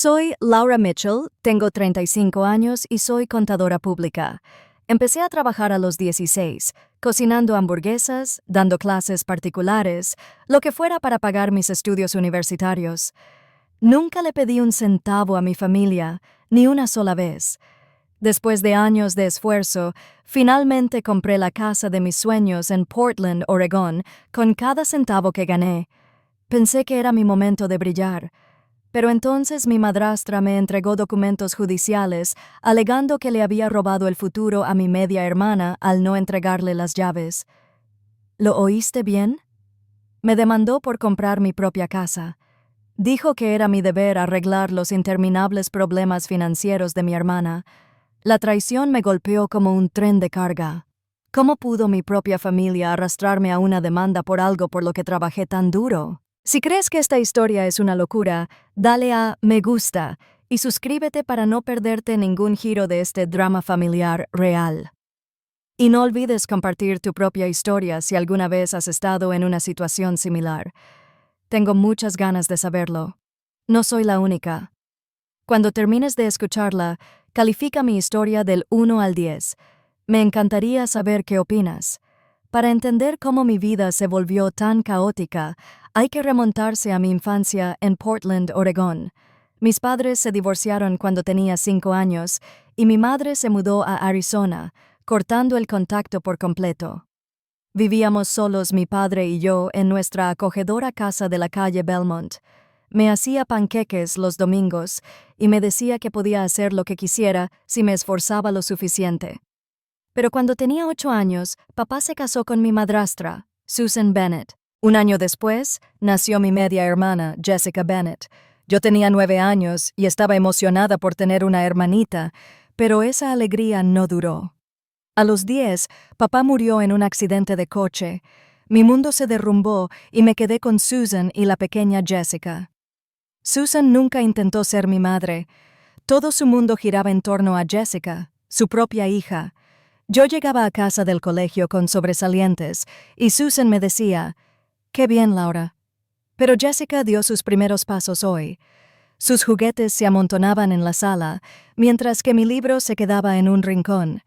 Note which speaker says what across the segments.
Speaker 1: Soy Laura Mitchell, tengo 35 años y soy contadora pública. Empecé a trabajar a los 16, cocinando hamburguesas, dando clases particulares, lo que fuera para pagar mis estudios universitarios. Nunca le pedí un centavo a mi familia, ni una sola vez. Después de años de esfuerzo, finalmente compré la casa de mis sueños en Portland, Oregón, con cada centavo que gané. Pensé que era mi momento de brillar. Pero entonces mi madrastra me entregó documentos judiciales alegando que le había robado el futuro a mi media hermana al no entregarle las llaves. ¿Lo oíste bien? Me demandó por comprar mi propia casa. Dijo que era mi deber arreglar los interminables problemas financieros de mi hermana. La traición me golpeó como un tren de carga. ¿Cómo pudo mi propia familia arrastrarme a una demanda por algo por lo que trabajé tan duro? Si crees que esta historia es una locura, dale a me gusta y suscríbete para no perderte ningún giro de este drama familiar real. Y no olvides compartir tu propia historia si alguna vez has estado en una situación similar. Tengo muchas ganas de saberlo. No soy la única. Cuando termines de escucharla, califica mi historia del 1 al 10. Me encantaría saber qué opinas. Para entender cómo mi vida se volvió tan caótica, hay que remontarse a mi infancia en Portland, Oregón. Mis padres se divorciaron cuando tenía 5 años y mi madre se mudó a Arizona, cortando el contacto por completo. Vivíamos solos mi padre y yo en nuestra acogedora casa de la calle Belmont. Me hacía panqueques los domingos y me decía que podía hacer lo que quisiera si me esforzaba lo suficiente. Pero cuando tenía 8 años, papá se casó con mi madrastra, Susan Bennett. Un año después, nació mi media hermana, Jessica Bennett. Yo tenía 9 años y estaba emocionada por tener una hermanita, pero esa alegría no duró. A los 10, papá murió en un accidente de coche. Mi mundo se derrumbó y me quedé con Susan y la pequeña Jessica. Susan nunca intentó ser mi madre. Todo su mundo giraba en torno a Jessica, su propia hija. Yo llegaba a casa del colegio con sobresalientes y Susan me decía, «Qué bien, Laura». Pero Jessica dio sus primeros pasos hoy. Sus juguetes se amontonaban en la sala, mientras que mi libro se quedaba en un rincón.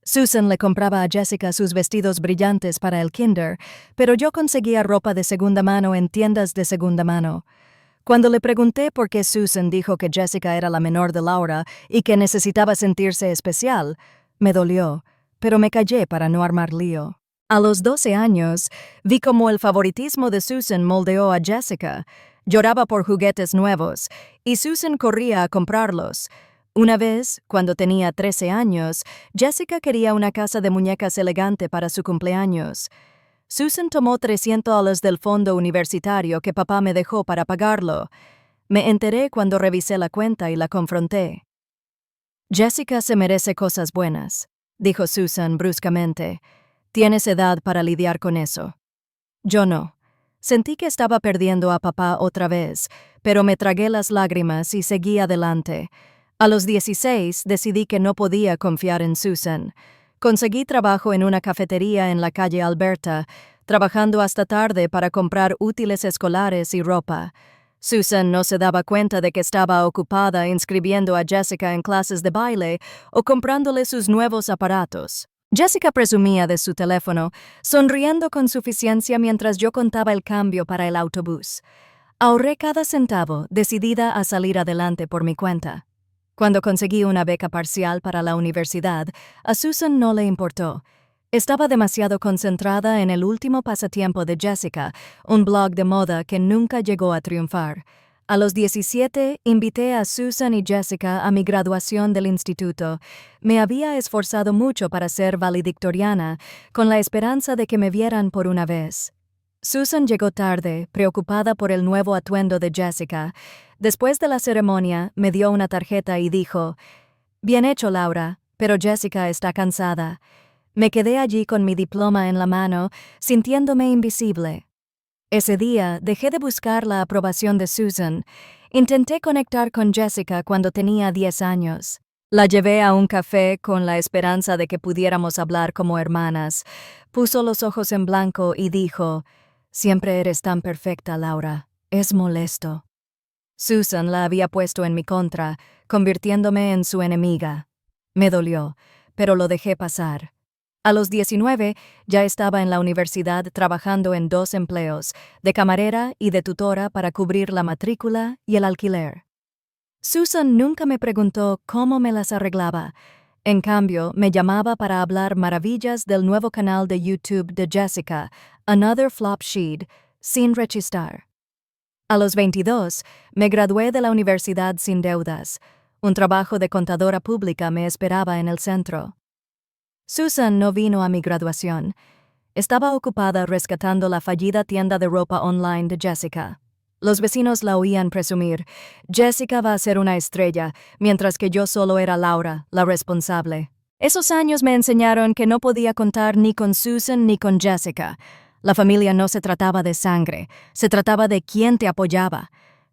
Speaker 1: Susan le compraba a Jessica sus vestidos brillantes para el kinder, pero yo conseguía ropa de segunda mano en tiendas de segunda mano. Cuando le pregunté por qué Susan dijo que Jessica era la menor de Laura y que necesitaba sentirse especial, me dolió, pero me callé para no armar lío. A los 12 años, vi cómo el favoritismo de Susan moldeó a Jessica. Lloraba por juguetes nuevos, y Susan corría a comprarlos. Una vez, cuando tenía 13 años, Jessica quería una casa de muñecas elegante para su cumpleaños. Susan tomó $300 del fondo universitario que papá me dejó para pagarlo. Me enteré cuando revisé la cuenta y la confronté. «Jessica se merece cosas buenas», dijo Susan bruscamente. «Tienes edad para lidiar con eso». Yo no. Sentí que estaba perdiendo a papá otra vez, pero me tragué las lágrimas y seguí adelante. A los 16 decidí que no podía confiar en Susan. Conseguí trabajo en una cafetería en la calle Alberta, trabajando hasta tarde para comprar útiles escolares y ropa. Susan no se daba cuenta de que estaba ocupada inscribiendo a Jessica en clases de baile o comprándole sus nuevos aparatos. Jessica presumía de su teléfono, sonriendo con suficiencia mientras yo contaba el cambio para el autobús. Ahorré cada centavo, decidida a salir adelante por mi cuenta. Cuando conseguí una beca parcial para la universidad, a Susan no le importó. Estaba demasiado concentrada en el último pasatiempo de Jessica, un blog de moda que nunca llegó a triunfar. A los 17, invité a Susan y Jessica a mi graduación del instituto. Me había esforzado mucho para ser valedictoriana, con la esperanza de que me vieran por una vez. Susan llegó tarde, preocupada por el nuevo atuendo de Jessica. Después de la ceremonia, me dio una tarjeta y dijo, «Bien hecho, Laura, pero Jessica está cansada». Me quedé allí con mi diploma en la mano, sintiéndome invisible. Ese día dejé de buscar la aprobación de Susan. Intenté conectar con Jessica cuando tenía 10 años. La llevé a un café con la esperanza de que pudiéramos hablar como hermanas. Puso los ojos en blanco y dijo, «Siempre eres tan perfecta, Laura. Es molesto». Susan la había puesto en mi contra, convirtiéndome en su enemiga. Me dolió, pero lo dejé pasar. A los 19 ya estaba en la universidad trabajando en 2 empleos, de camarera y de tutora para cubrir la matrícula y el alquiler. Susan nunca me preguntó cómo me las arreglaba. En cambio, me llamaba para hablar maravillas del nuevo canal de YouTube de Jessica, Another Flop Sheet, sin rechistar. A los 22, me gradué de la universidad sin deudas. Un trabajo de contadora pública me esperaba en el centro. Susan no vino a mi graduación. Estaba ocupada rescatando la fallida tienda de ropa online de Jessica. Los vecinos la oían presumir: Jessica va a ser una estrella, mientras que yo solo era Laura, la responsable. Esos años me enseñaron que no podía contar ni con Susan ni con Jessica. La familia no se trataba de sangre, se trataba de quién te apoyaba.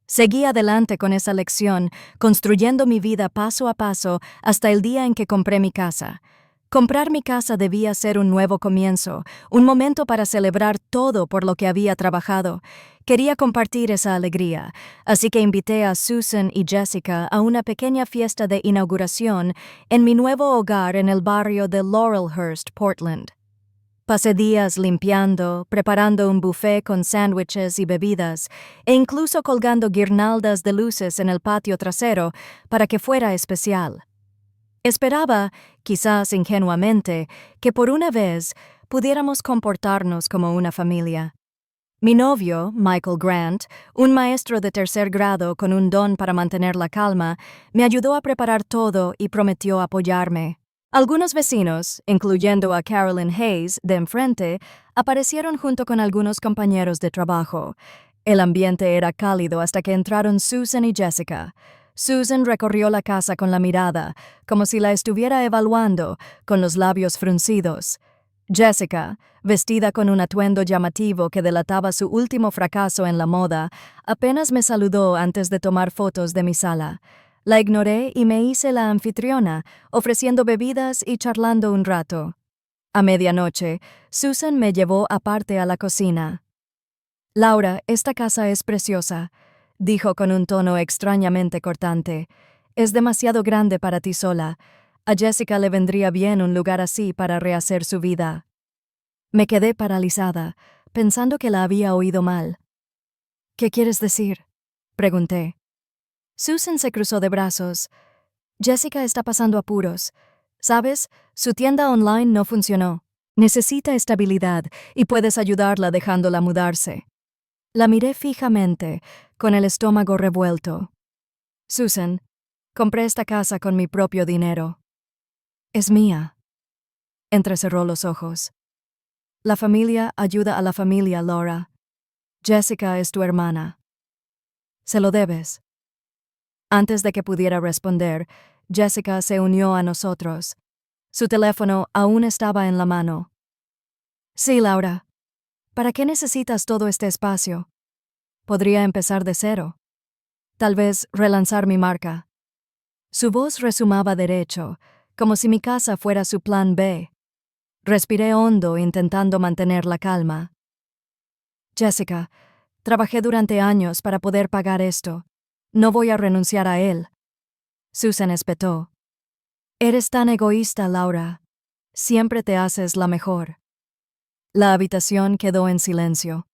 Speaker 1: Seguí adelante con esa lección, construyendo mi vida paso a paso hasta el día en que compré mi casa. Comprar mi casa debía ser un nuevo comienzo, un momento para celebrar todo por lo que había trabajado. Quería compartir esa alegría, así que invité a Susan y Jessica a una pequeña fiesta de inauguración en mi nuevo hogar en el barrio de Laurelhurst, Portland. Pasé días limpiando, preparando un buffet con sándwiches y bebidas, e incluso colgando guirnaldas de luces en el patio trasero para que fuera especial. Esperaba, quizás ingenuamente, que por una vez pudiéramos comportarnos como una familia. Mi novio, Michael Grant, un maestro de 3er grado con un don para mantener la calma, me ayudó a preparar todo y prometió apoyarme. Algunos vecinos, incluyendo a Carolyn Hayes, de enfrente, aparecieron junto con algunos compañeros de trabajo. El ambiente era cálido hasta que entraron Susan y Jessica. Susan recorrió la casa con la mirada, como si la estuviera evaluando, con los labios fruncidos. Jessica, vestida con un atuendo llamativo que delataba su último fracaso en la moda, apenas me saludó antes de tomar fotos de mi sala. La ignoré y me hice la anfitriona, ofreciendo bebidas y charlando un rato. A medianoche, Susan me llevó aparte a la cocina. «Laura, esta casa es preciosa», dijo con un tono extrañamente cortante. «Es demasiado grande para ti sola. A Jessica le vendría bien un lugar así para rehacer su vida». Me quedé paralizada, pensando que la había oído mal. «¿Qué quieres decir?», pregunté. Susan se cruzó de brazos. «Jessica está pasando apuros. ¿Sabes? Su tienda online no funcionó. Necesita estabilidad y puedes ayudarla dejándola mudarse». La miré fijamente, con el estómago revuelto. «Susan, compré esta casa con mi propio dinero». «Es mía». Entrecerró los ojos. «La familia ayuda a la familia, Laura. Jessica es tu hermana. Se lo debes». Antes de que pudiera responder, Jessica se unió a nosotros. Su teléfono aún estaba en la mano. «Sí, Laura. ¿Para qué necesitas todo este espacio? Podría empezar de cero. Tal vez relanzar mi marca». Su voz resumaba derecho, como si mi casa fuera su plan B. Respiré hondo intentando mantener la calma. «Jessica, trabajé durante años para poder pagar esto. No voy a renunciar a él». Susan espetó. «Eres tan egoísta, Laura. Siempre te haces la mejor». La habitación quedó en silencio.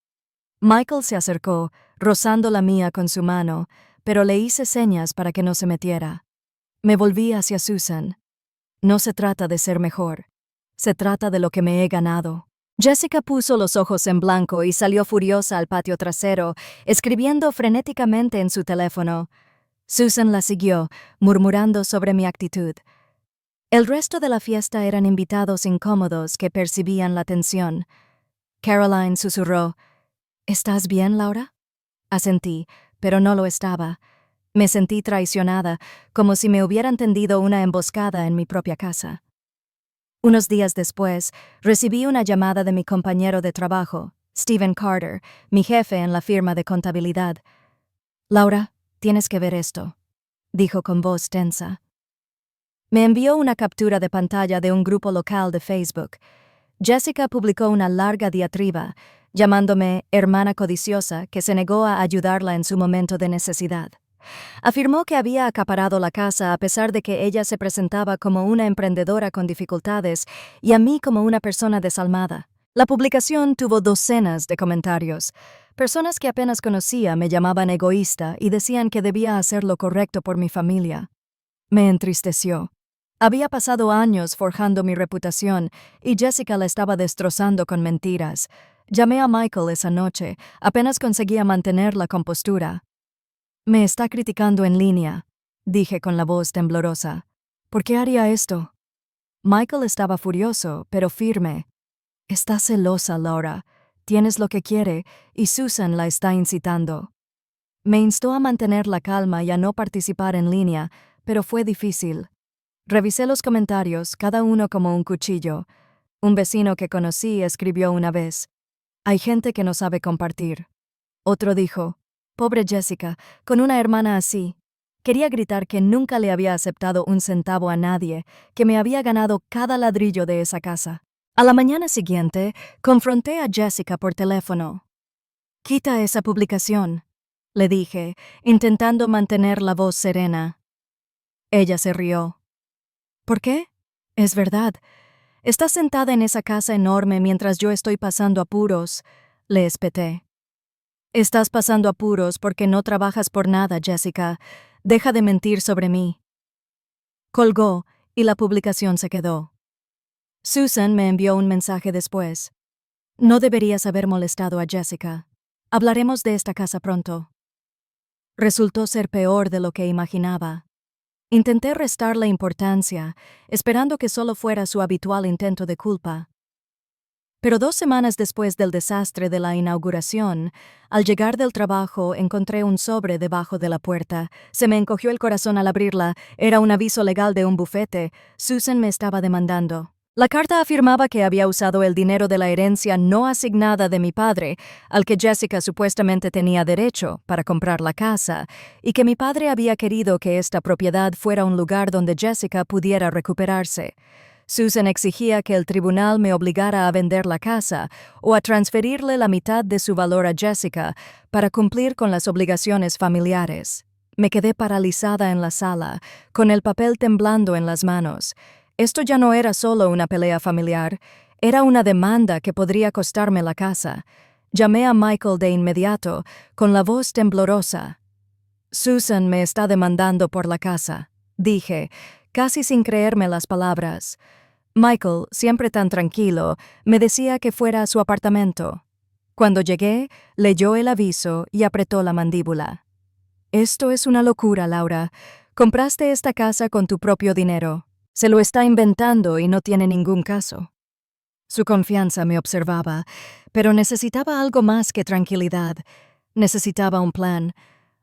Speaker 1: Michael se acercó, rozando la mía con su mano, pero le hice señas para que no se metiera. Me volví hacia Susan. «No se trata de ser mejor. Se trata de lo que me he ganado». Jessica puso los ojos en blanco y salió furiosa al patio trasero, escribiendo frenéticamente en su teléfono. Susan la siguió, murmurando sobre mi actitud. El resto de la fiesta eran invitados incómodos que percibían la tensión. Caroline susurró: «¿Estás bien, Laura?». Asentí, pero no lo estaba. Me sentí traicionada, como si me hubieran tendido una emboscada en mi propia casa. Unos días después, recibí una llamada de mi compañero de trabajo, Stephen Carter, mi jefe en la firma de contabilidad. «Laura, tienes que ver esto», dijo con voz tensa. Me envió una captura de pantalla de un grupo local de Facebook. Jessica publicó una larga diatriba, llamándome hermana codiciosa que se negó a ayudarla en su momento de necesidad. Afirmó que había acaparado la casa a pesar de que ella se presentaba como una emprendedora con dificultades y a mí como una persona desalmada. La publicación tuvo docenas de comentarios. Personas que apenas conocía me llamaban egoísta y decían que debía hacer lo correcto por mi familia. Me entristeció. Había pasado años forjando mi reputación y Jessica la estaba destrozando con mentiras. Llamé a Michael esa noche, apenas conseguía mantener la compostura. Me está criticando en línea, dije con la voz temblorosa. ¿Por qué haría esto? Michael estaba furioso, pero firme. Estás celosa, Laura. Tienes lo que quiere y Susan la está incitando. Me instó a mantener la calma y a no participar en línea, pero fue difícil. Revisé los comentarios, cada uno como un cuchillo. Un vecino que conocí escribió una vez: «Hay gente que no sabe compartir». Otro dijo: «Pobre Jessica, con una hermana así». Quería gritar que nunca le había aceptado un centavo a nadie, que me había ganado cada ladrillo de esa casa. A la mañana siguiente, confronté a Jessica por teléfono. «Quita esa publicación», le dije, intentando mantener la voz serena. Ella se rió. «¿Por qué? Es verdad. Estás sentada en esa casa enorme mientras yo estoy pasando apuros», le espeté. «Estás pasando apuros porque no trabajas por nada, Jessica. Deja de mentir sobre mí». Colgó y la publicación se quedó. Susan me envió un mensaje después. «No deberías haber molestado a Jessica. Hablaremos de esta casa pronto». Resultó ser peor de lo que imaginaba. Intenté restarle importancia, esperando que solo fuera su habitual intento de culpa. Pero 2 semanas después del desastre de la inauguración, al llegar del trabajo encontré un sobre debajo de la puerta. Se me encogió el corazón al abrirla. Era un aviso legal de un bufete. Susan me estaba demandando. La carta afirmaba que había usado el dinero de la herencia no asignada de mi padre, al que Jessica supuestamente tenía derecho, para comprar la casa, y que mi padre había querido que esta propiedad fuera un lugar donde Jessica pudiera recuperarse. Susan exigía que el tribunal me obligara a vender la casa o a transferirle la mitad de su valor a Jessica para cumplir con las obligaciones familiares. Me quedé paralizada en la sala, con el papel temblando en las manos. Esto ya no era solo una pelea familiar, era una demanda que podría costarme la casa. Llamé a Michael de inmediato, con la voz temblorosa. «Susan me está demandando por la casa», dije, casi sin creerme las palabras. Michael, siempre tan tranquilo, me decía que fuera a su apartamento. Cuando llegué, leyó el aviso y apretó la mandíbula. «Esto es una locura, Laura. Compraste esta casa con tu propio dinero. Se lo está inventando y no tiene ningún caso». Su confianza me observaba, pero necesitaba algo más que tranquilidad. Necesitaba un plan.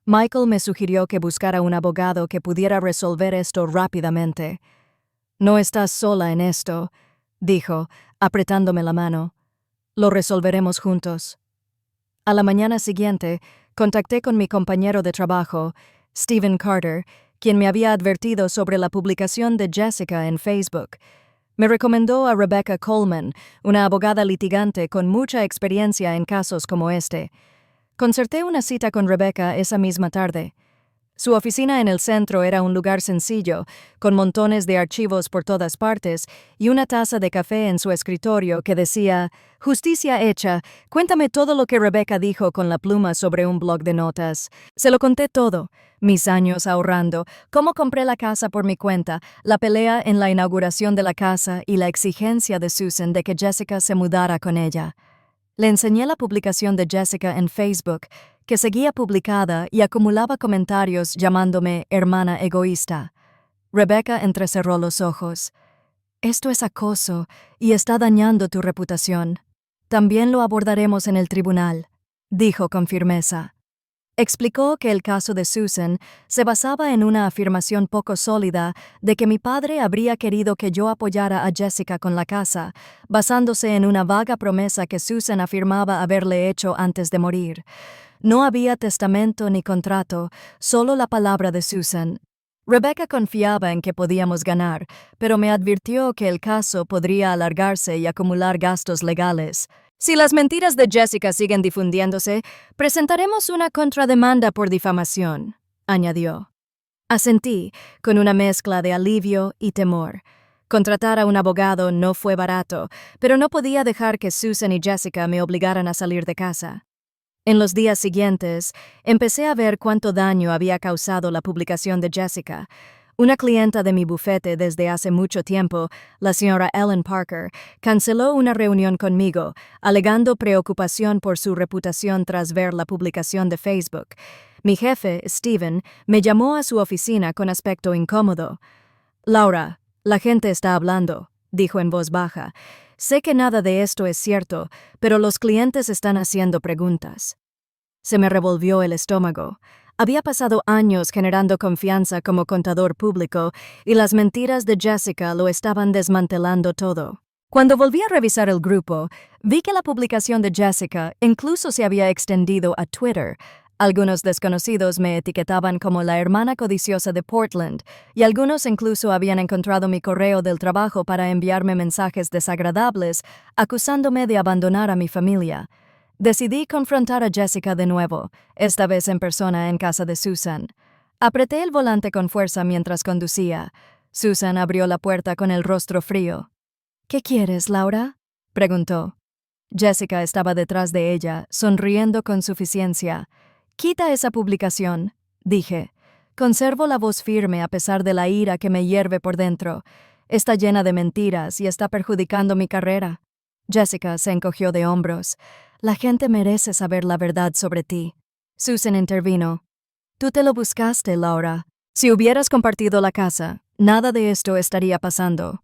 Speaker 1: Michael me sugirió que buscara un abogado que pudiera resolver esto rápidamente. «No estás sola en esto», dijo, apretándome la mano. «Lo resolveremos juntos». A la mañana siguiente, contacté con mi compañero de trabajo, Stephen Carter, quien me había advertido sobre la publicación de Jessica en Facebook. Me recomendó a Rebecca Coleman, una abogada litigante con mucha experiencia en casos como este. Concerté una cita con Rebecca esa misma tarde. Su oficina en el centro era un lugar sencillo, con montones de archivos por todas partes y una taza de café en su escritorio que decía: «Justicia hecha, cuéntame todo lo que Rebecca dijo con la pluma sobre un bloc de notas». Se lo conté todo, mis años ahorrando, cómo compré la casa por mi cuenta, la pelea en la inauguración de la casa y la exigencia de Susan de que Jessica se mudara con ella. Le enseñé la publicación de Jessica en Facebook, que seguía publicada y acumulaba comentarios llamándome hermana egoísta. Rebecca entrecerró los ojos. «Esto es acoso y está dañando tu reputación. También lo abordaremos en el tribunal», dijo con firmeza. Explicó que el caso de Susan se basaba en una afirmación poco sólida de que mi padre habría querido que yo apoyara a Jessica con la casa, basándose en una vaga promesa que Susan afirmaba haberle hecho antes de morir. No había testamento ni contrato, solo la palabra de Susan. Rebecca confiaba en que podíamos ganar, pero me advirtió que el caso podría alargarse y acumular gastos legales. Si las mentiras de Jessica siguen difundiéndose, presentaremos una contrademanda por difamación, añadió. Asentí, con una mezcla de alivio y temor. Contratar a un abogado no fue barato, pero no podía dejar que Susan y Jessica me obligaran a salir de casa. En los días siguientes, empecé a ver cuánto daño había causado la publicación de Jessica. Una clienta de mi bufete desde hace mucho tiempo, la señora Ellen Parker, canceló una reunión conmigo, alegando preocupación por su reputación tras ver la publicación de Facebook. Mi jefe, Steven, me llamó a su oficina con aspecto incómodo. «Laura, la gente está hablando», dijo en voz baja. «Sé que nada de esto es cierto, pero los clientes están haciendo preguntas». Se me revolvió el estómago. Había pasado años generando confianza como contador público y las mentiras de Jessica lo estaban desmantelando todo. Cuando volví a revisar el grupo, vi que la publicación de Jessica incluso se había extendido a Twitter. Algunos desconocidos me etiquetaban como la hermana codiciosa de Portland, y algunos incluso habían encontrado mi correo del trabajo para enviarme mensajes desagradables, acusándome de abandonar a mi familia. Decidí confrontar a Jessica de nuevo, esta vez en persona en casa de Susan. Apreté el volante con fuerza mientras conducía. Susan abrió la puerta con el rostro frío. «¿Qué quieres, Laura?», preguntó. Jessica estaba detrás de ella, sonriendo con suficiencia. «Quita esa publicación», dije. Conservo la voz firme a pesar de la ira que me hierve por dentro. Está llena de mentiras y está perjudicando mi carrera. Jessica se encogió de hombros. «La gente merece saber la verdad sobre ti». Susan intervino. «Tú te lo buscaste, Laura. Si hubieras compartido la casa, nada de esto estaría pasando».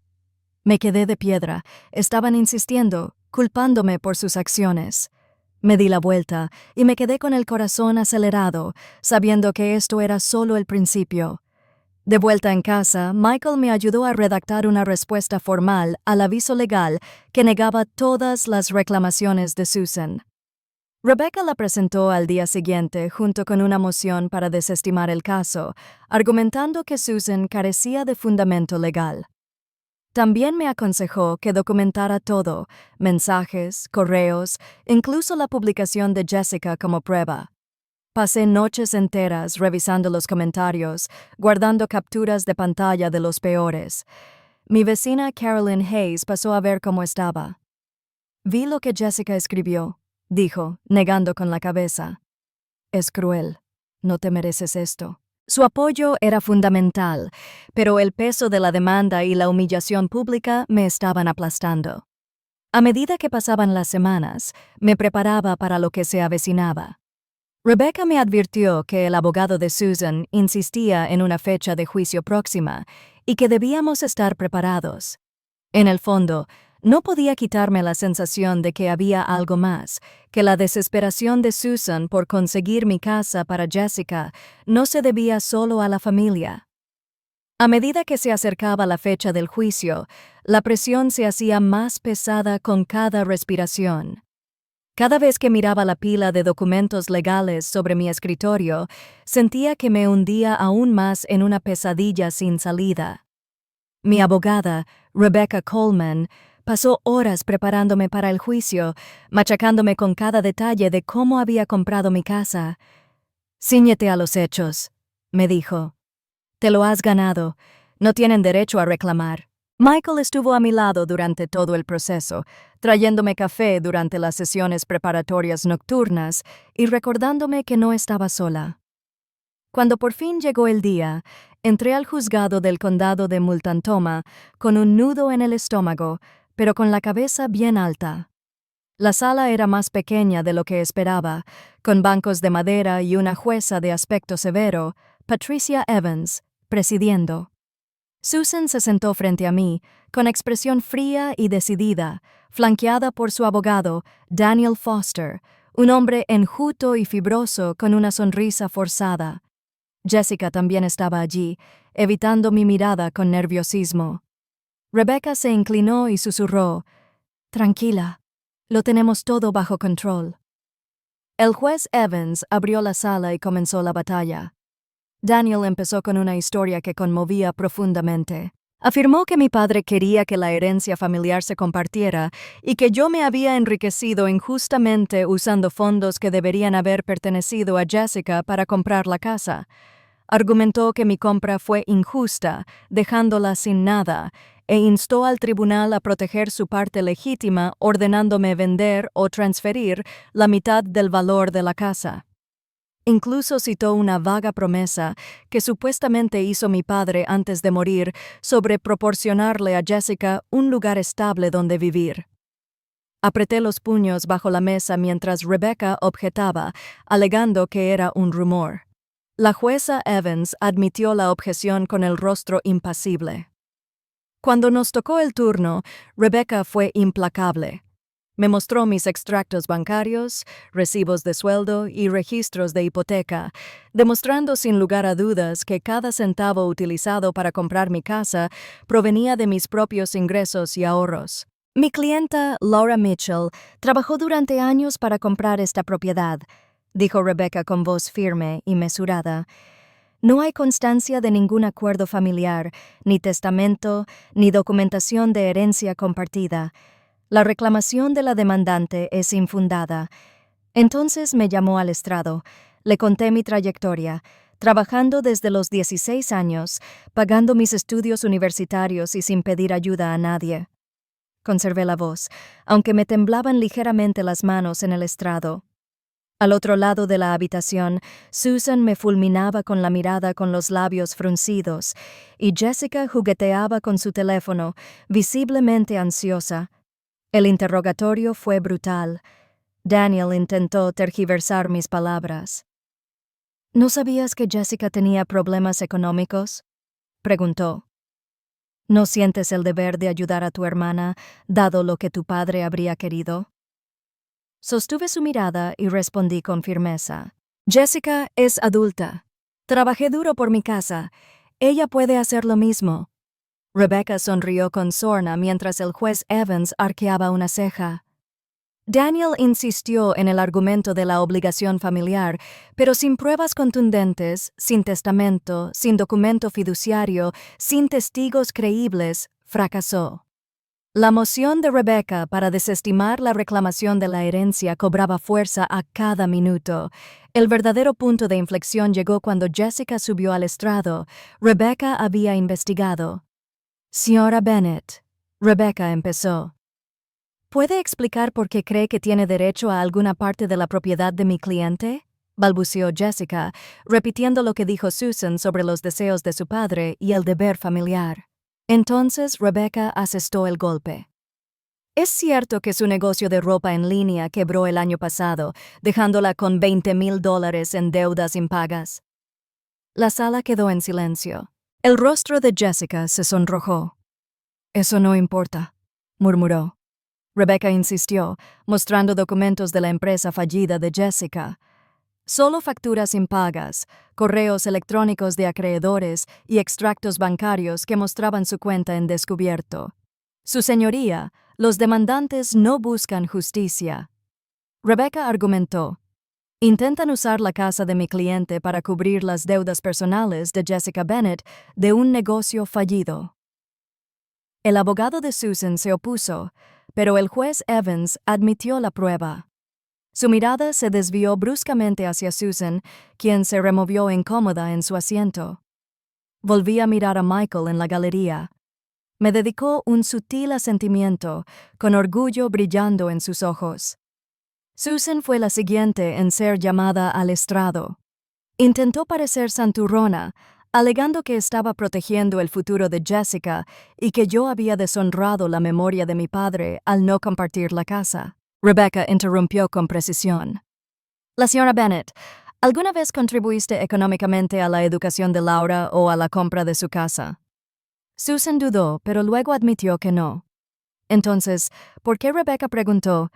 Speaker 1: Me quedé de piedra. Estaban insistiendo, culpándome por sus acciones. Me di la vuelta y me quedé con el corazón acelerado, sabiendo que esto era solo el principio. De vuelta en casa, Michael me ayudó a redactar una respuesta formal al aviso legal que negaba todas las reclamaciones de Susan. Rebecca la presentó al día siguiente junto con una moción para desestimar el caso, argumentando que Susan carecía de fundamento legal. También me aconsejó que documentara todo, mensajes, correos, incluso la publicación de Jessica como prueba. Pasé noches enteras revisando los comentarios, guardando capturas de pantalla de los peores. Mi vecina Carolyn Hayes pasó a ver cómo estaba. «Vi lo que Jessica escribió», dijo, negando con la cabeza. «Es cruel. No te mereces esto». Su apoyo era fundamental, pero el peso de la demanda y la humillación pública me estaban aplastando. A medida que pasaban las semanas, me preparaba para lo que se avecinaba. Rebecca me advirtió que el abogado de Susan insistía en una fecha de juicio próxima y que debíamos estar preparados. En el fondo, no podía quitarme la sensación de que había algo más, que la desesperación de Susan por conseguir mi casa para Jessica no se debía solo a la familia. A medida que se acercaba la fecha del juicio, la presión se hacía más pesada con cada respiración. Cada vez que miraba la pila de documentos legales sobre mi escritorio, sentía que me hundía aún más en una pesadilla sin salida. Mi abogada, Rebecca Coleman, pasó horas preparándome para el juicio, machacándome con cada detalle de cómo había comprado mi casa. «Cíñete a los hechos», me dijo. «Te lo has ganado. No tienen derecho a reclamar». Michael estuvo a mi lado durante todo el proceso, trayéndome café durante las sesiones preparatorias nocturnas y recordándome que no estaba sola. Cuando por fin llegó el día, entré al juzgado del condado de Multnomah con un nudo en el estómago, pero con la cabeza bien alta. La sala era más pequeña de lo que esperaba, con bancos de madera y una jueza de aspecto severo, Patricia Evans, presidiendo. Susan se sentó frente a mí, con expresión fría y decidida, flanqueada por su abogado, Daniel Foster, un hombre enjuto y fibroso con una sonrisa forzada. Jessica también estaba allí, evitando mi mirada con nerviosismo. Rebecca se inclinó y susurró: «Tranquila, lo tenemos todo bajo control». El juez Evans abrió la sala y comenzó la batalla. Daniel empezó con una historia que conmovía profundamente. Afirmó que mi padre quería que la herencia familiar se compartiera y que yo me había enriquecido injustamente usando fondos que deberían haber pertenecido a Jessica para comprar la casa. Argumentó que mi compra fue injusta, dejándola sin nada, e instó al tribunal a proteger su parte legítima, ordenándome vender o transferir la mitad del valor de la casa. Incluso citó una vaga promesa que supuestamente hizo mi padre antes de morir sobre proporcionarle a Jessica un lugar estable donde vivir. Apreté los puños bajo la mesa mientras Rebecca objetaba, alegando que era un rumor. La jueza Evans admitió la objeción con el rostro impasible. Cuando nos tocó el turno, Rebecca fue implacable. Me mostró mis extractos bancarios, recibos de sueldo y registros de hipoteca, demostrando sin lugar a dudas que cada centavo utilizado para comprar mi casa provenía de mis propios ingresos y ahorros. Mi clienta, Laura Mitchell, trabajó durante años para comprar esta propiedad, dijo Rebecca con voz firme y mesurada. No hay constancia de ningún acuerdo familiar, ni testamento, ni documentación de herencia compartida. La reclamación de la demandante es infundada. Entonces me llamó al estrado. Le conté mi trayectoria, trabajando desde los 16 años, pagando mis estudios universitarios y sin pedir ayuda a nadie. Conservé la voz, aunque me temblaban ligeramente las manos en el estrado. Al otro lado de la habitación, Susan me fulminaba con la mirada con los labios fruncidos, y Jessica jugueteaba con su teléfono, visiblemente ansiosa. El interrogatorio fue brutal. Daniel intentó tergiversar mis palabras. ¿No sabías que Jessica tenía problemas económicos?, preguntó. ¿No sientes el deber de ayudar a tu hermana, dado lo que tu padre habría querido? Sostuve su mirada y respondí con firmeza. Jessica es adulta. Trabajé duro por mi casa. Ella puede hacer lo mismo. Rebecca sonrió con sorna mientras el juez Evans arqueaba una ceja. Daniel insistió en el argumento de la obligación familiar, pero sin pruebas contundentes, sin testamento, sin documento fiduciario, sin testigos creíbles, fracasó. La moción de Rebecca para desestimar la reclamación de la herencia cobraba fuerza a cada minuto. El verdadero punto de inflexión llegó cuando Jessica subió al estrado. Rebecca había investigado. Señora Bennett, Rebecca empezó. ¿Puede explicar por qué cree que tiene derecho a alguna parte de la propiedad de mi cliente?, balbuceó Jessica, repitiendo lo que dijo Susan sobre los deseos de su padre y el deber familiar. Entonces Rebecca asestó el golpe. Es cierto que su negocio de ropa en línea quebró el año pasado, dejándola con $20,000 en deudas impagas. La sala quedó en silencio. El rostro de Jessica se sonrojó. Eso no importa, murmuró. Rebecca insistió, mostrando documentos de la empresa fallida de Jessica. Solo facturas impagas, correos electrónicos de acreedores y extractos bancarios que mostraban su cuenta en descubierto. Su señoría, los demandantes no buscan justicia. Rebecca argumentó. Intentan usar la casa de mi cliente para cubrir las deudas personales de Jessica Bennett de un negocio fallido. El abogado de Susan se opuso, pero el juez Evans admitió la prueba. Su mirada se desvió bruscamente hacia Susan, quien se removió incómoda en su asiento. Volví a mirar a Michael en la galería. Me dedicó un sutil asentimiento, con orgullo brillando en sus ojos. Susan fue la siguiente en ser llamada al estrado. Intentó parecer santurrona, alegando que estaba protegiendo el futuro de Jessica y que yo había deshonrado la memoria de mi padre al no compartir la casa. Rebecca interrumpió con precisión. La señora Bennett, ¿alguna vez contribuiste económicamente a la educación de Laura o a la compra de su casa? Susan dudó, pero luego admitió que no. Entonces, ¿por qué Rebecca preguntó?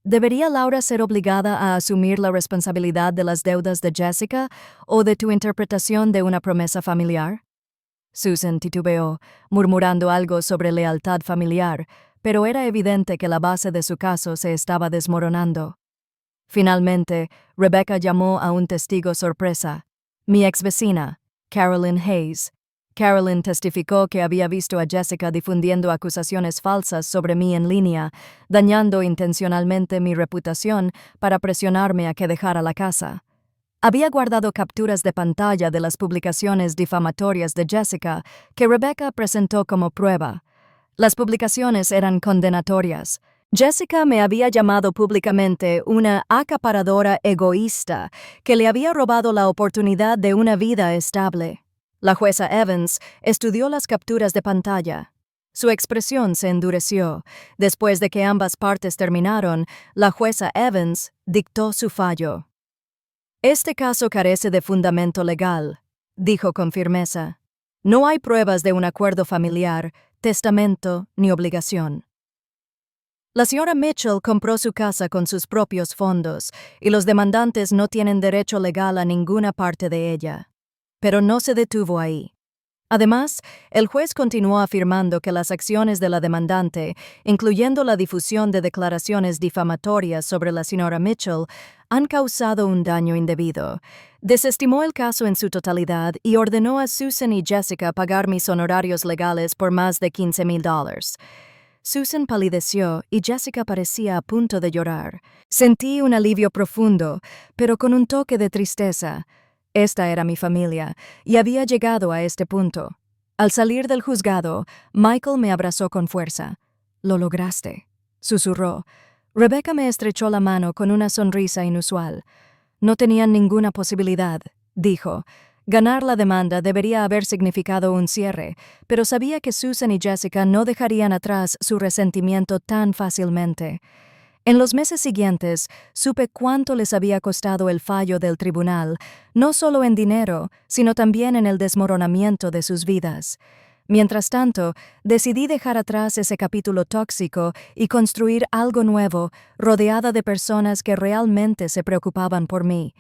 Speaker 1: ¿Debería Laura ser obligada a asumir la responsabilidad de las deudas de Jessica o de tu interpretación de una promesa familiar? Susan titubeó, murmurando algo sobre lealtad familiar, pero era evidente que la base de su caso se estaba desmoronando. Finalmente, Rebecca llamó a un testigo sorpresa, mi exvecina, Carolyn Hayes. Carolyn testificó que había visto a Jessica difundiendo acusaciones falsas sobre mí en línea, dañando intencionalmente mi reputación para presionarme a que dejara la casa. Había guardado capturas de pantalla de las publicaciones difamatorias de Jessica que Rebecca presentó como prueba. Las publicaciones eran condenatorias. Jessica me había llamado públicamente una acaparadora egoísta que le había robado la oportunidad de una vida estable. La jueza Evans estudió las capturas de pantalla. Su expresión se endureció. Después de que ambas partes terminaron, la jueza Evans dictó su fallo. Este caso carece de fundamento legal, dijo con firmeza. No hay pruebas de un acuerdo familiar, testamento ni obligación. La señora Mitchell compró su casa con sus propios fondos y los demandantes no tienen derecho legal a ninguna parte de ella. Pero no se detuvo ahí. Además, el juez continuó afirmando que las acciones de la demandante, incluyendo la difusión de declaraciones difamatorias sobre la señora Mitchell, han causado un daño indebido. Desestimó el caso en su totalidad y ordenó a Susan y Jessica pagar mis honorarios legales por más de $15,000. Susan palideció y Jessica parecía a punto de llorar. Sentí un alivio profundo, pero con un toque de tristeza. Esta era mi familia, y había llegado a este punto. Al salir del juzgado, Michael me abrazó con fuerza. «Lo lograste», susurró. Rebecca me estrechó la mano con una sonrisa inusual. «No tenían ninguna posibilidad», dijo. Ganar la demanda debería haber significado un cierre, pero sabía que Susan y Jessica no dejarían atrás su resentimiento tan fácilmente. En los meses siguientes, supe cuánto les había costado el fallo del tribunal, no solo en dinero, sino también en el desmoronamiento de sus vidas. Mientras tanto, decidí dejar atrás ese capítulo tóxico y construir algo nuevo, rodeada de personas que realmente se preocupaban por mí.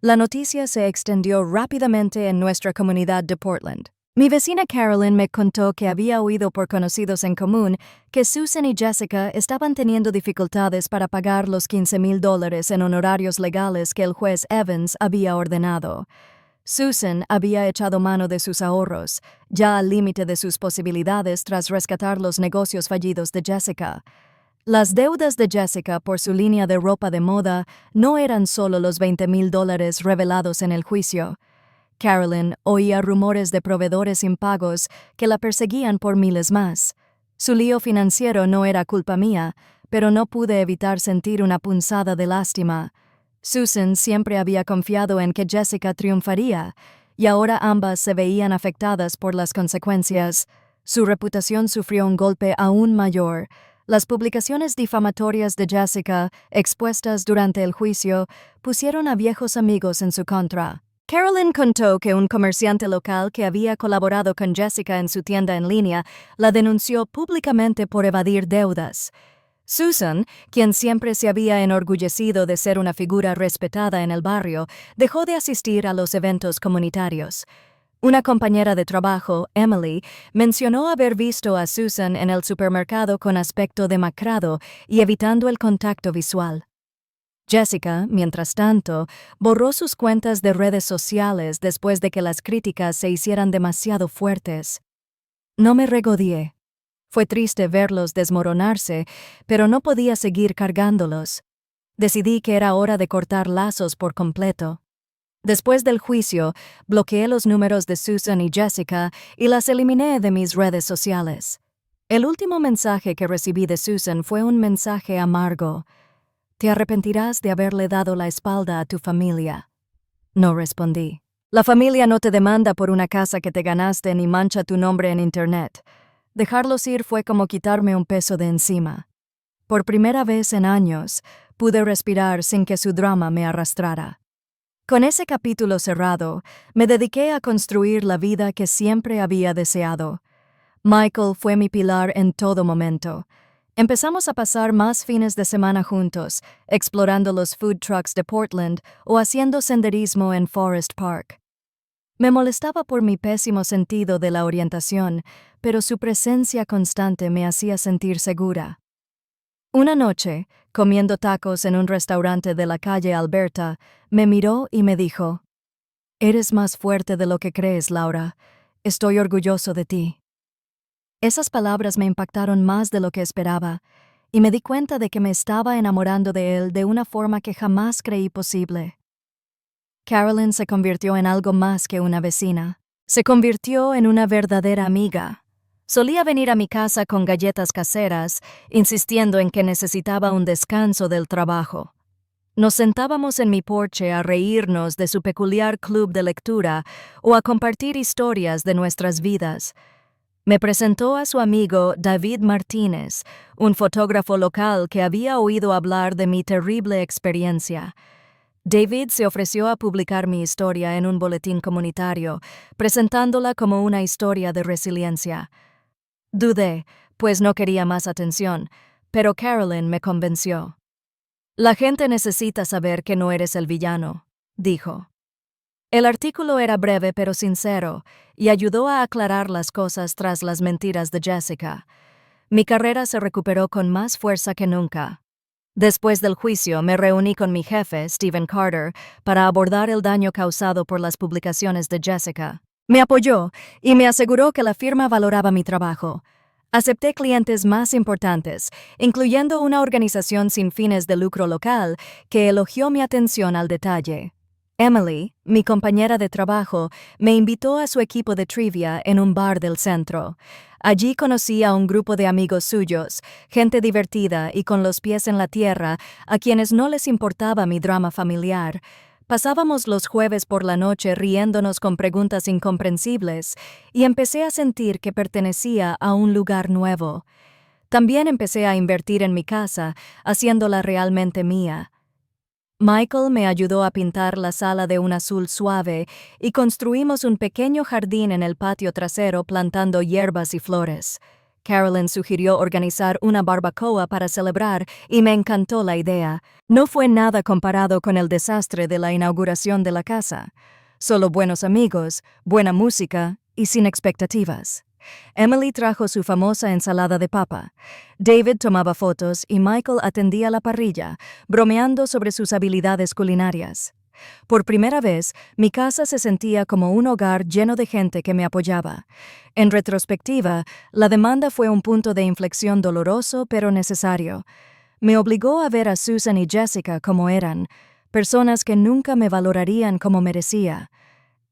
Speaker 1: La noticia se extendió rápidamente en nuestra comunidad de Portland. Mi vecina Carolyn me contó que había oído por conocidos en común que Susan y Jessica estaban teniendo dificultades para pagar los $15,000 en honorarios legales que el juez Evans había ordenado. Susan había echado mano de sus ahorros, ya al límite de sus posibilidades tras rescatar los negocios fallidos de Jessica. Las deudas de Jessica por su línea de ropa de moda no eran solo los $20,000 revelados en el juicio. Carolyn oía rumores de proveedores impagos que la perseguían por miles más. Su lío financiero no era culpa mía, pero no pude evitar sentir una punzada de lástima. Susan siempre había confiado en que Jessica triunfaría, y ahora ambas se veían afectadas por las consecuencias. Su reputación sufrió un golpe aún mayor. Las publicaciones difamatorias de Jessica, expuestas durante el juicio, pusieron a viejos amigos en su contra. Carolyn contó que un comerciante local que había colaborado con Jessica en su tienda en línea la denunció públicamente por evadir deudas. Susan, quien siempre se había enorgullecido de ser una figura respetada en el barrio, dejó de asistir a los eventos comunitarios. Una compañera de trabajo, Emily, mencionó haber visto a Susan en el supermercado con aspecto demacrado y evitando el contacto visual. Jessica, mientras tanto, borró sus cuentas de redes sociales después de que las críticas se hicieran demasiado fuertes. No me regodeé. Fue triste verlos desmoronarse, pero no podía seguir cargándolos. Decidí que era hora de cortar lazos por completo. Después del juicio, bloqueé los números de Susan y Jessica y las eliminé de mis redes sociales. El último mensaje que recibí de Susan fue un mensaje amargo. «Te arrepentirás de haberle dado la espalda a tu familia». No respondí. La familia no te demanda por una casa que te ganaste ni mancha tu nombre en Internet. Dejarlos ir fue como quitarme un peso de encima. Por primera vez en años, pude respirar sin que su drama me arrastrara. Con ese capítulo cerrado, me dediqué a construir la vida que siempre había deseado. Michael fue mi pilar en todo momento. Empezamos a pasar más fines de semana juntos, explorando los food trucks de Portland o haciendo senderismo en Forest Park. Me molestaba por mi pésimo sentido de la orientación, pero su presencia constante me hacía sentir segura. Una noche, comiendo tacos en un restaurante de la calle Alberta, me miró y me dijo: Eres más fuerte de lo que crees, Laura. Estoy orgulloso de ti. Esas palabras me impactaron más de lo que esperaba, y me di cuenta de que me estaba enamorando de él de una forma que jamás creí posible. Carolyn se convirtió en algo más que una vecina. Se convirtió en una verdadera amiga. Solía venir a mi casa con galletas caseras, insistiendo en que necesitaba un descanso del trabajo. Nos sentábamos en mi porche a reírnos de su peculiar club de lectura o a compartir historias de nuestras vidas. Me presentó a su amigo David Martínez, un fotógrafo local que había oído hablar de mi terrible experiencia. David se ofreció a publicar mi historia en un boletín comunitario, presentándola como una historia de resiliencia. Dudé, pues no quería más atención, pero Carolyn me convenció. La gente necesita saber que no eres el villano, dijo. El artículo era breve pero sincero y ayudó a aclarar las cosas tras las mentiras de Jessica. Mi carrera se recuperó con más fuerza que nunca. Después del juicio, me reuní con mi jefe, Stephen Carter, para abordar el daño causado por las publicaciones de Jessica. Me apoyó y me aseguró que la firma valoraba mi trabajo. Acepté clientes más importantes, incluyendo una organización sin fines de lucro local que elogió mi atención al detalle. Emily, mi compañera de trabajo, me invitó a su equipo de trivia en un bar del centro. Allí conocí a un grupo de amigos suyos, gente divertida y con los pies en la tierra, a quienes no les importaba mi drama familiar. Pasábamos los jueves por la noche riéndonos con preguntas incomprensibles y empecé a sentir que pertenecía a un lugar nuevo. También empecé a invertir en mi casa, haciéndola realmente mía. Michael me ayudó a pintar la sala de un azul suave y construimos un pequeño jardín en el patio trasero plantando hierbas y flores. Carolyn sugirió organizar una barbacoa para celebrar y me encantó la idea. No fue nada comparado con el desastre de la inauguración de la casa. Solo buenos amigos, buena música y sin expectativas. Emily trajo su famosa ensalada de papa. David tomaba fotos y Michael atendía la parrilla, bromeando sobre sus habilidades culinarias. Por primera vez, mi casa se sentía como un hogar lleno de gente que me apoyaba. En retrospectiva, la demanda fue un punto de inflexión doloroso pero necesario. Me obligó a ver a Susan y Jessica como eran, personas que nunca me valorarían como merecía.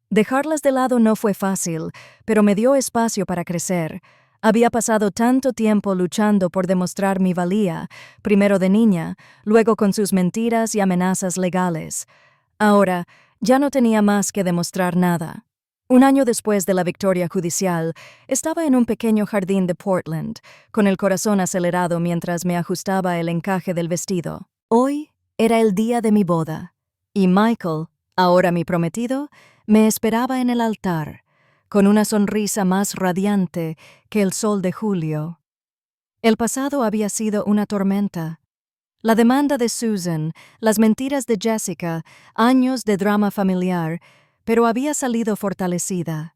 Speaker 1: Dejarlas de lado no fue fácil, pero me dio espacio para crecer. Había pasado tanto tiempo luchando por demostrar mi valía, primero de niña, luego con sus mentiras y amenazas legales. Ahora, ya no tenía más que demostrar nada. Un año después de la victoria judicial, estaba en un pequeño jardín de Portland, con el corazón acelerado mientras me ajustaba el encaje del vestido. Hoy era el día de mi boda, y Michael, ahora mi prometido, me esperaba en el altar, con una sonrisa más radiante que el sol de julio. El pasado había sido una tormenta. La demanda de Susan, las mentiras de Jessica, años de drama familiar, pero había salido fortalecida.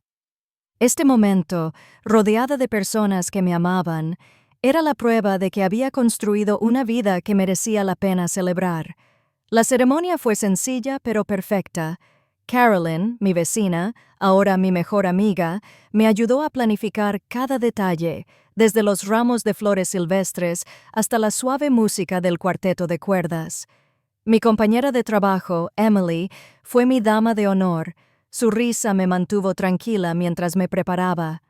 Speaker 1: Este momento, rodeada de personas que me amaban, era la prueba de que había construido una vida que merecía la pena celebrar. La ceremonia fue sencilla pero perfecta. Carolyn, mi vecina, ahora mi mejor amiga, me ayudó a planificar cada detalle, desde los ramos de flores silvestres hasta la suave música del cuarteto de cuerdas. Mi compañera de trabajo, Emily, fue mi dama de honor. Su risa me mantuvo tranquila mientras me preparaba.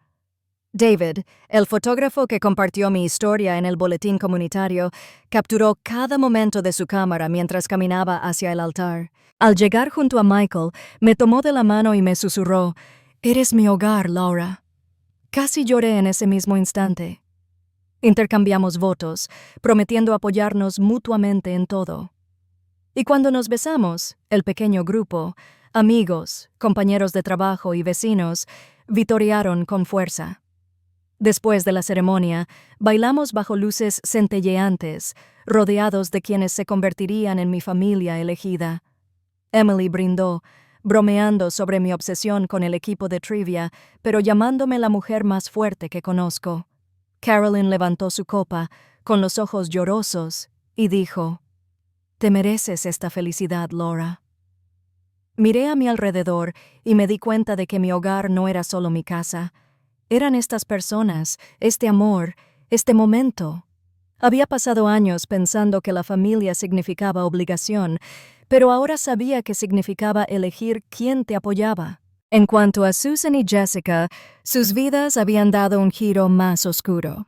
Speaker 1: David, el fotógrafo que compartió mi historia en el boletín comunitario, capturó cada momento de su cámara mientras caminaba hacia el altar. Al llegar junto a Michael, me tomó de la mano y me susurró, «Eres mi hogar, Laura». Casi lloré en ese mismo instante. Intercambiamos votos, prometiendo apoyarnos mutuamente en todo. Y cuando nos besamos, el pequeño grupo, amigos, compañeros de trabajo y vecinos, vitorearon con fuerza. Después de la ceremonia, bailamos bajo luces centelleantes, rodeados de quienes se convertirían en mi familia elegida. Emily brindó, bromeando sobre mi obsesión con el equipo de trivia, pero llamándome la mujer más fuerte que conozco. Carolyn levantó su copa, con los ojos llorosos, y dijo, «Te mereces esta felicidad, Laura». Miré a mi alrededor y me di cuenta de que mi hogar no era solo mi casa. Eran estas personas, este amor, este momento. Había pasado años pensando que la familia significaba obligación, pero ahora sabía que significaba elegir quién te apoyaba. En cuanto a Susan y Jessica, sus vidas habían dado un giro más oscuro.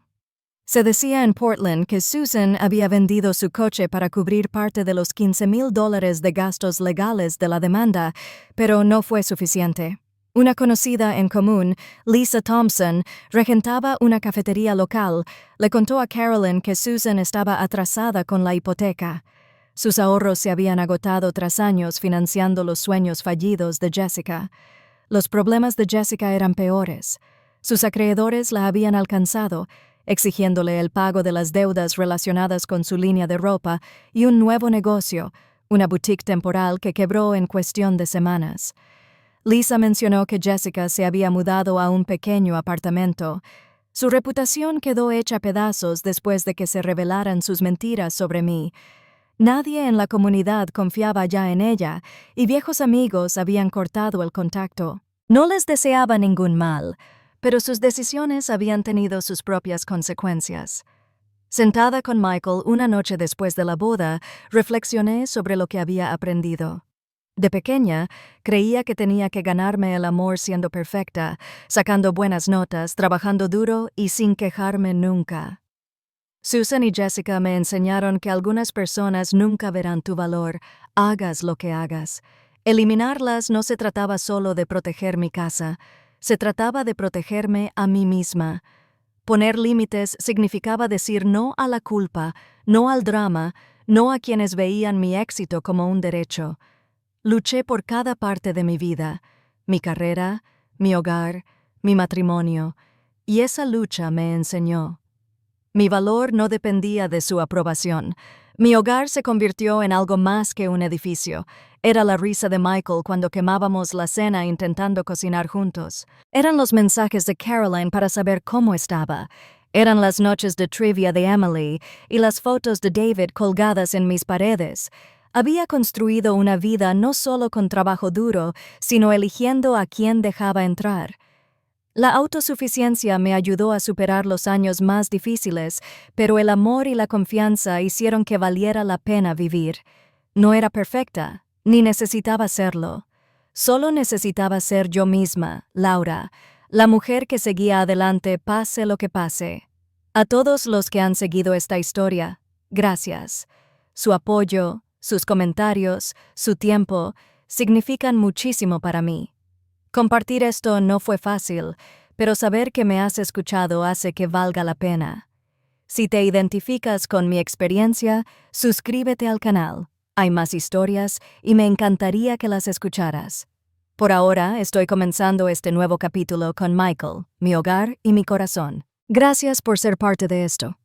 Speaker 1: Se decía en Portland que Susan había vendido su coche para cubrir parte de los $15,000 de gastos legales de la demanda, pero no fue suficiente. Una conocida en común, Lisa Thompson, regentaba una cafetería local, le contó a Carolyn que Susan estaba atrasada con la hipoteca. Sus ahorros se habían agotado tras años financiando los sueños fallidos de Jessica. Los problemas de Jessica eran peores. Sus acreedores la habían alcanzado, exigiéndole el pago de las deudas relacionadas con su línea de ropa y un nuevo negocio, una boutique temporal que quebró en cuestión de semanas. Lisa mencionó que Jessica se había mudado a un pequeño apartamento. Su reputación quedó hecha pedazos después de que se revelaran sus mentiras sobre mí. Nadie en la comunidad confiaba ya en ella, y viejos amigos habían cortado el contacto. No les deseaba ningún mal, pero sus decisiones habían tenido sus propias consecuencias. Sentada con Michael una noche después de la boda, reflexioné sobre lo que había aprendido. De pequeña, creía que tenía que ganarme el amor siendo perfecta, sacando buenas notas, trabajando duro y sin quejarme nunca. Susan y Jessica me enseñaron que algunas personas nunca verán tu valor, hagas lo que hagas. Eliminarlas no se trataba solo de proteger mi casa, se trataba de protegerme a mí misma. Poner límites significaba decir no a la culpa, no al drama, no a quienes veían mi éxito como un derecho. Luché por cada parte de mi vida, mi carrera, mi hogar, mi matrimonio, y esa lucha me enseñó. Mi valor no dependía de su aprobación. Mi hogar se convirtió en algo más que un edificio. Era la risa de Michael cuando quemábamos la cena intentando cocinar juntos. Eran los mensajes de Caroline para saber cómo estaba. Eran las noches de trivia de Emily y las fotos de David colgadas en mis paredes. Había construido una vida no solo con trabajo duro, sino eligiendo a quién dejaba entrar. La autosuficiencia me ayudó a superar los años más difíciles, pero el amor y la confianza hicieron que valiera la pena vivir. No era perfecta, ni necesitaba serlo. Solo necesitaba ser yo misma, Laura, la mujer que seguía adelante pase lo que pase. A todos los que han seguido esta historia, gracias. Su apoyo, sus comentarios, su tiempo, significan muchísimo para mí. Compartir esto no fue fácil, pero saber que me has escuchado hace que valga la pena. Si te identificas con mi experiencia, suscríbete al canal. Hay más historias y me encantaría que las escucharas. Por ahora estoy comenzando este nuevo capítulo con Michael, mi hogar y mi corazón. Gracias por ser parte de esto.